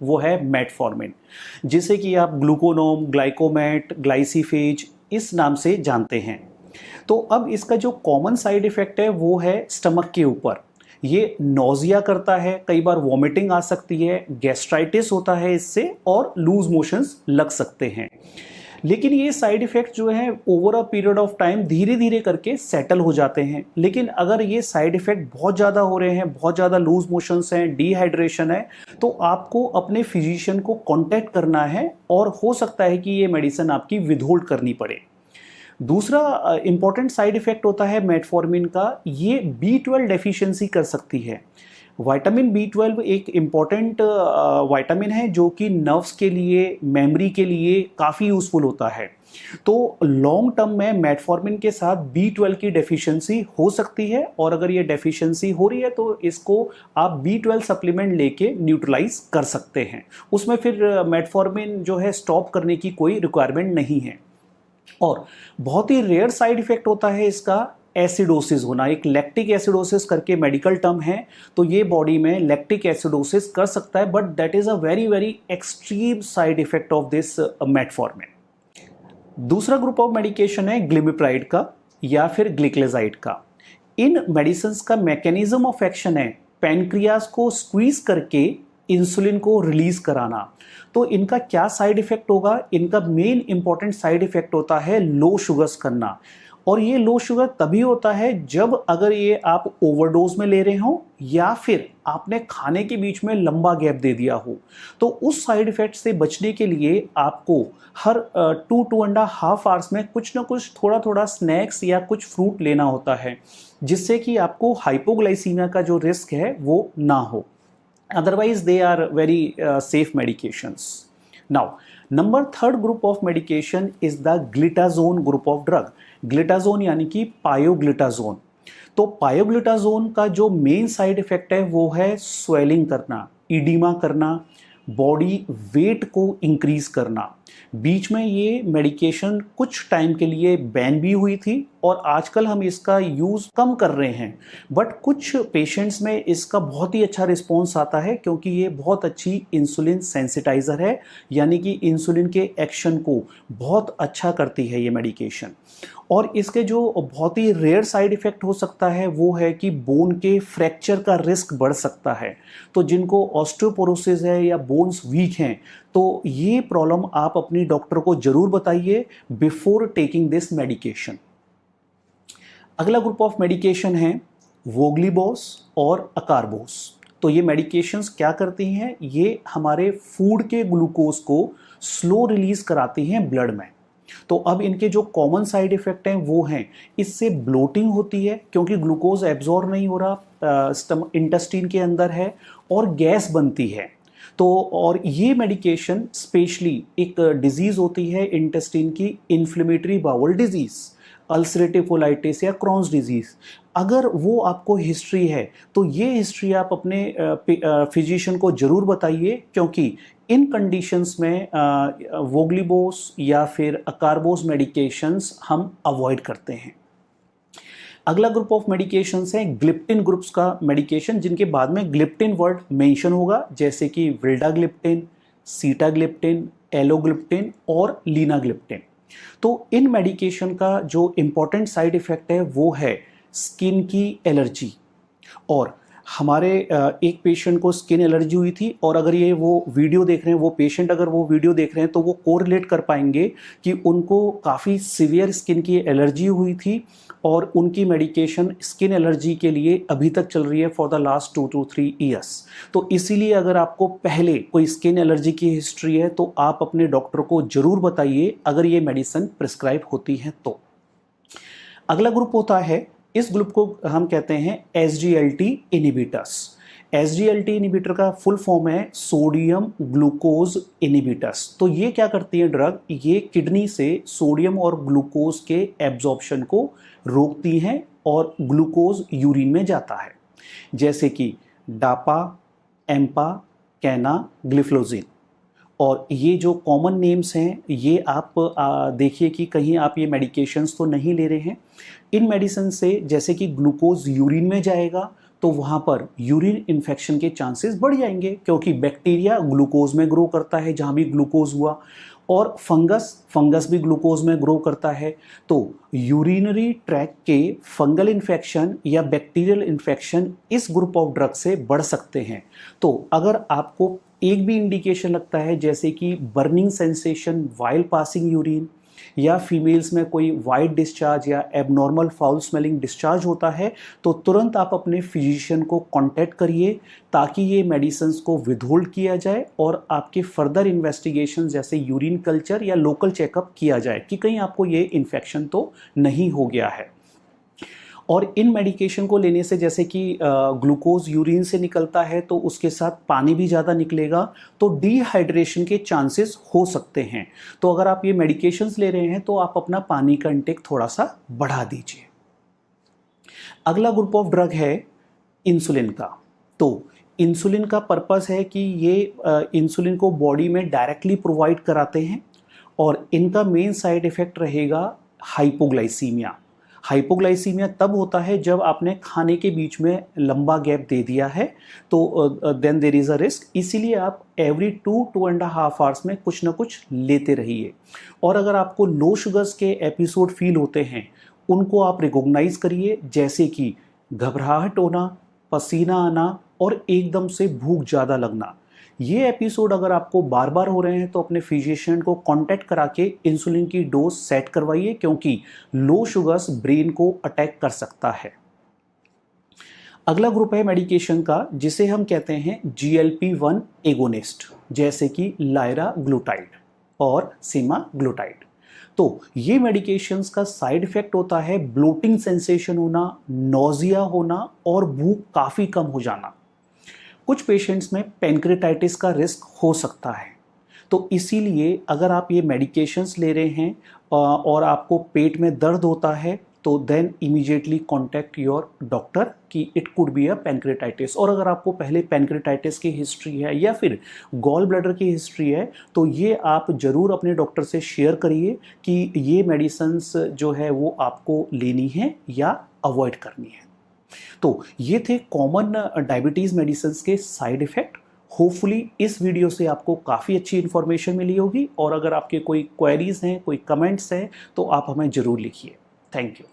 वो है मेटफॉर्मिन, जिसे कि आप ग्लूकोनोम, ग्लाइकोमेट, ग्लाइसिफेज इस नाम से जानते हैं। तो अब इसका जो कॉमन साइड इफेक्ट है वो है स्टमक के ऊपर। ये नोजिया करता है, कई बार वॉमिटिंग आ सकती है, गैस्ट्राइटिस होता है इससे, और लूज मोशंस लग सकते हैं। लेकिन ये साइड इफेक्ट जो है over a period of time धीरे धीरे करके सेटल हो जाते हैं। लेकिन अगर ये साइड इफेक्ट बहुत ज़्यादा हो रहे हैं, बहुत ज़्यादा लूज मोशंस हैं, डिहाइड्रेशन है, तो आपको अपने फिजिशियन को कांटेक्ट करना है और हो सकता है कि ये मेडिसिन आपकी विदहोल्ड करनी पड़े। दूसरा इंपॉर्टेंट साइड इफेक्ट होता है मेटफॉर्मिन का, ये B12 डेफिशिएंसी कर सकती है। विटामिन B12 एक इम्पॉर्टेंट विटामिन है जो कि नर्व्स के लिए, मेमोरी के लिए काफ़ी यूज़फुल होता है। तो लॉन्ग टर्म में मेटफॉर्मिन के साथ B12 की डेफिशिएंसी हो सकती है, और अगर ये डेफिशिएंसी हो रही है तो इसको आप B12 सप्लीमेंट लेके न्यूट्रलाइज कर सकते हैं। उसमें फिर मेटफॉर्मिन जो है स्टॉप करने की कोई रिक्वायरमेंट नहीं है। और बहुत ही रेयर साइड इफेक्ट होता है इसका एसिडोसिस होना। एक लैक्टिक एसिडोसिस करके मेडिकल टर्म है, तो ये बॉडी में लैक्टिक एसिडोसिस कर सकता है, but that is a very very extreme side effect of this metformin. दूसरा ग्रुप ऑफ मेडिकेशन है ग्लिमिप्राइड का या फिर ग्लिक्लेजाइड का। इन मेडिसिन का मैकेनिज्म ऑफ एक्शन है पैनक्रियाज को स्क्वीज करके इंसुलिन को रिलीज कराना। तो इनका क्या साइड इफेक्ट होगा? इनका मेन इंपॉर्टेंट साइड इफेक्ट होता है लो शुगर्स करना। और ये लो शुगर तभी होता है जब अगर ये आप ओवरडोज में ले रहे हो या फिर आपने खाने के बीच में लंबा गैप दे दिया हो। तो उस साइड इफेक्ट से बचने के लिए आपको हर 2-2.5 आवर्स में कुछ ना कुछ थोड़ा थोड़ा स्नैक्स या कुछ फ्रूट लेना होता है, जिससे कि आपको हाइपोग्लाइसीमिया का जो रिस्क है वो ना हो। Otherwise, they are very safe medications. Now, number third group of medication is the glitazone group of drug. Glitazone यानी कि पायोग्लिटाजोन। तो पायोग्लिटाजोन का जो मेन साइड इफेक्ट है वो है स्वेलिंग करना, इडीमा करना, बॉडी वेट को इंक्रीज करना। बीच में ये मेडिकेशन कुछ टाइम के लिए बैन भी हुई थी और आजकल हम इसका यूज़ कम कर रहे हैं, बट कुछ पेशेंट्स में इसका बहुत ही अच्छा रिस्पॉन्स आता है क्योंकि ये बहुत अच्छी इंसुलिन सेंसिटाइज़र है, यानी कि इंसुलिन के एक्शन को बहुत अच्छा करती है ये मेडिकेशन। और इसके जो बहुत ही रेयर साइड इफ़ेक्ट हो सकता है वो है कि बोन के फ्रैक्चर का रिस्क बढ़ सकता है। तो जिनको ऑस्टियोपोरोसिस है या बोन्स वीक हैं, तो ये प्रॉब्लम आप अपनी डॉक्टर को जरूर बताइए बिफोर टेकिंग दिस मेडिकेशन। अगला ग्रुप ऑफ मेडिकेशन है वोग्लीबॉस और अकारबोस। तो ये मेडिकेशंस क्या करती हैं? ये हमारे फूड के ग्लूकोज को स्लो रिलीज कराती हैं ब्लड में। तो अब इनके जो कॉमन साइड इफेक्ट हैं वो हैं, इससे ब्लोटिंग होती है क्योंकि ग्लूकोज एब्जॉर्ब नहीं हो रहा, इंटेस्टाइन के अंदर है, और गैस बनती है। तो और ये मेडिकेशन स्पेशली एक डिजीज होती है इंटेस्टाइन की, inflammatory bowel disease, ulcerative colitis या क्रॉन्स डिजीज। अगर वो आपको हिस्ट्री है तो ये हिस्ट्री आप अपने फिजिशियन को जरूर बताइए, क्योंकि इन कंडीशंस में वोग्लीबोस या फिर अकारबोस मेडिकेशंस हम अवॉइड करते हैं। अगला ग्रुप ऑफ मेडिकेशंस है ग्लिप्टिन ग्रुप्स का मेडिकेशन, जिनके बाद में ग्लिप्टिन वर्ड मेंशन होगा, जैसे कि विल्डाग्लिप्टिन, सीटाग्लिप्टिन, एलोग्लिप्टिन और लीनाग्लिप्टिन। तो इन मेडिकेशन का जो इंपॉर्टेंट साइड इफेक्ट है वो है स्किन की एलर्जी। और हमारे एक पेशेंट को स्किन एलर्जी हुई थी, और अगर ये वो वीडियो देख रहे हैं, वो पेशेंट अगर वो वीडियो देख रहे हैं तो वो कोरिलेट कर पाएंगे कि उनको काफ़ी सीवियर स्किन की एलर्जी हुई थी और उनकी मेडिकेशन स्किन एलर्जी के लिए अभी तक चल रही है for the last 2 to 3 years. तो इसीलिए अगर आपको पहले कोई स्किन एलर्जी की हिस्ट्री है तो आप अपने डॉक्टर को ज़रूर बताइए अगर ये मेडिसिन प्रिस्क्राइब होती है तो। अगला ग्रुप होता है, इस ग्रुप को हम कहते हैं SGLT इनिबिटर्स। SGLT इनिबिटर का फुल फॉर्म है सोडियम ग्लूकोज इनिबिटर्स। तो ये क्या करती है ड्रग? ये किडनी से सोडियम और ग्लूकोज के एब्जॉर्प्शन को रोकती हैं और ग्लूकोज यूरिन में जाता है, जैसे कि डापा, एम्पा, कैना, ग्लिफ्लोजिन। और ये जो कॉमन नेम्स हैं ये आप देखिए कि कहीं आप ये मेडिकेशंस तो नहीं ले रहे हैं। इन मेडिसिन से जैसे कि ग्लूकोज यूरिन में जाएगा तो वहाँ पर यूरिन इन्फेक्शन के चांसेस बढ़ जाएंगे, क्योंकि बैक्टीरिया ग्लूकोज में ग्रो करता है जहाँ भी ग्लूकोज हुआ, और फंगस भी ग्लूकोज में ग्रो करता है। तो यूरिनरी ट्रैक के फंगल इन्फेक्शन या बैक्टीरियल इन्फेक्शन इस ग्रुप ऑफ ड्रग से बढ़ सकते हैं। तो अगर आपको एक भी इंडिकेशन लगता है, जैसे कि burning sensation while passing urine, या फीमेल्स में कोई वाइट डिस्चार्ज या एबनॉर्मल फाउल स्मेलिंग डिस्चार्ज होता है, तो तुरंत आप अपने फिजिशियन को कांटेक्ट करिए ताकि ये मेडिसिन्स को विदहोल्ड किया जाए और आपके फर्दर इन्वेस्टिगेशन जैसे यूरिन कल्चर या लोकल चेकअप किया जाए कि कहीं आपको ये इन्फेक्शन तो नहीं हो गया है। और इन मेडिकेशन को लेने से, जैसे कि ग्लूकोज यूरिन से निकलता है तो उसके साथ पानी भी ज़्यादा निकलेगा, तो डिहाइड्रेशन के चांसेस हो सकते हैं। तो अगर आप ये मेडिकेशंस ले रहे हैं तो आप अपना पानी का इंटेक थोड़ा सा बढ़ा दीजिए। अगला ग्रुप ऑफ ड्रग है इंसुलिन का। तो इंसुलिन का पर्पस है कि ये इंसुलिन को बॉडी में डायरेक्टली प्रोवाइड कराते हैं, और इनका मेन साइड इफेक्ट रहेगा हाइपोग्लाइसीमिया। हाइपोग्लाइसीमिया तब होता है जब आपने खाने के बीच में लंबा गैप दे दिया है, तो then there is a risk. इसीलिए आप एवरी 2-2.5 आवर्स में कुछ ना कुछ लेते रहिए। और अगर आपको लो शुगर्स के एपिसोड फील होते हैं, उनको आप रिकॉग्नाइज करिए, जैसे कि घबराहट होना, पसीना आना और एकदम से भूख ज़्यादा लगना। ये एपिसोड अगर आपको बार बार हो रहे हैं तो अपने फिजिशियन को कांटेक्ट करा के इंसुलिन की डोज सेट करवाइए, क्योंकि लो शुगर्स ब्रेन को अटैक कर सकता है। अगला ग्रुप है मेडिकेशन का, जिसे हम कहते हैं GLP-1 एगोनिस्ट, जैसे कि लायराग्लुटाइड और सेमाग्लुटाइड। तो ये मेडिकेशंस का साइड इफेक्ट होता है ब्लोटिंग सेंसेशन होना, नोजिया होना और भूख काफ़ी कम हो जाना। कुछ पेशेंट्स में पैंक्रेटाइटिस का रिस्क हो सकता है। तो इसीलिए अगर आप ये मेडिकेशंस ले रहे हैं और आपको पेट में दर्द होता है, तो then immediately contact your doctor कि it could be a pancreatitis. और अगर आपको पहले पैंक्रेटाइटिस की हिस्ट्री है या फिर गॉल ब्लैडर की हिस्ट्री है, तो ये आप ज़रूर अपने डॉक्टर से शेयर करिए कि ये मेडिसिन्स जो है वो आपको लेनी है या अवॉइड करनी है। तो ये थे कॉमन डायबिटीज़ मेडिसिन्स के साइड इफ़ेक्ट। होपफुली इस वीडियो से आपको काफ़ी अच्छी इन्फॉर्मेशन मिली होगी, और अगर आपके कोई क्वेरीज हैं, कोई कमेंट्स हैं, तो आप हमें ज़रूर लिखिए। Thank you.